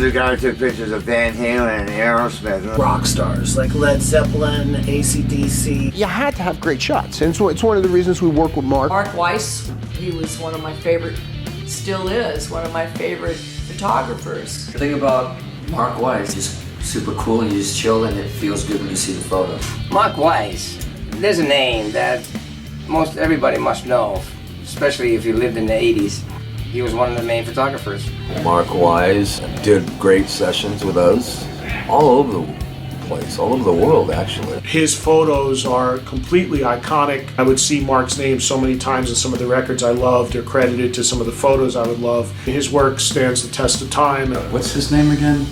the guy who took pictures of Van Halen and Aerosmith. Rock stars like Led Zeppelin, AC/DC. You had to have great shots, and so it's one of the reasons we work with Mark. Mark Weiss, he was one of my favorite, still is, one of my favorite photographers. The thing about Mark Weiss is super cool and you just chill and it feels good when you see the photo. Mark Weiss, there's a name that most everybody must know, especially if you lived in the 80s. He was one of the main photographers. Mark Weiss did great sessions with us all over the place, all over the world actually. His photos are completely iconic. I would see Mark's name so many times in some of the records I loved or credited to some of the photos I would love. His work stands the test of time. What's his name again?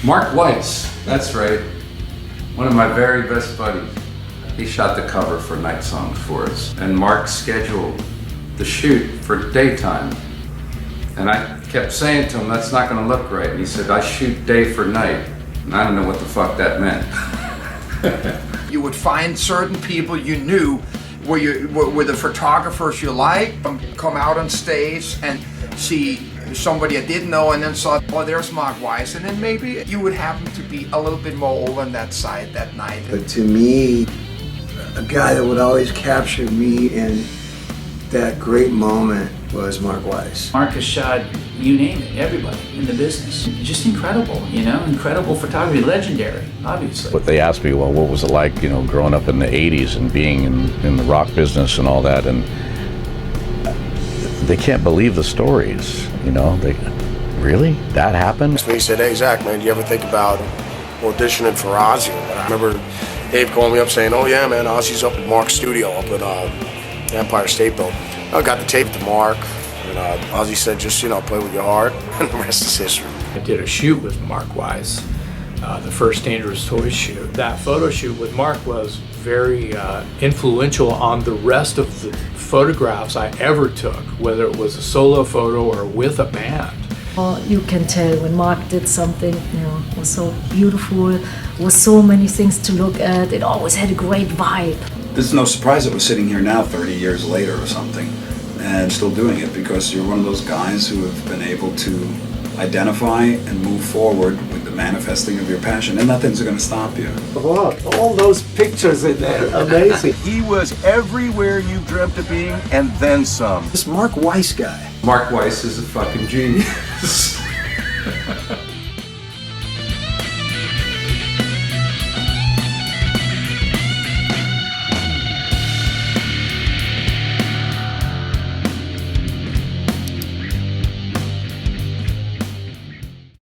Mark Weiss, that's right. One of my very best buddies. He shot the cover for Night Songs for us. And Mark scheduled the shoot for daytime. And I kept saying to him, that's not gonna look right. And he said, I shoot day for night. And I don't know what the fuck that meant. You would find certain people you knew were the photographers you liked, come out on stage and see somebody I didn't know and then saw, oh, there's Mark Weiss, and then maybe you would happen to be a little bit more over on that side that night. But to me, a guy that would always capture me in that great moment was Mark Weiss. Mark has shot, you name it, everybody in the business. Just incredible, you know, incredible photography, legendary, obviously. But they asked me, well, what was it like, you know, growing up in the 80s and being in the rock business and all that, and they can't believe the stories, you know, really? That happened? He said, hey, Zach, man, do you ever think about auditioning for Ozzy? And I remember Dave calling me up saying, oh yeah, man, Ozzy's up at Mark's studio up at Empire State Building. I got the tape to Mark, and Ozzy said, just, you know, play with your heart, and the rest is history. I did a shoot with Mark Weiss, the first Dangerous Toys shoot. That photo shoot with Mark was very influential on the rest of the photographs I ever took, whether it was a solo photo or with a band. Well, you can tell when Mark did something, you know, it was so beautiful, was so many things to look at, it always had a great vibe. It's no surprise that we're sitting here now 30 years later or something and still doing it, because you're one of those guys who have been able to identify and move forward with the manifesting of your passion, and nothing's going to stop you. Wow, all those pictures in there, amazing. He was everywhere you dreamt of being and then some. This Mark Weiss guy. Mark Weiss is a fucking genius.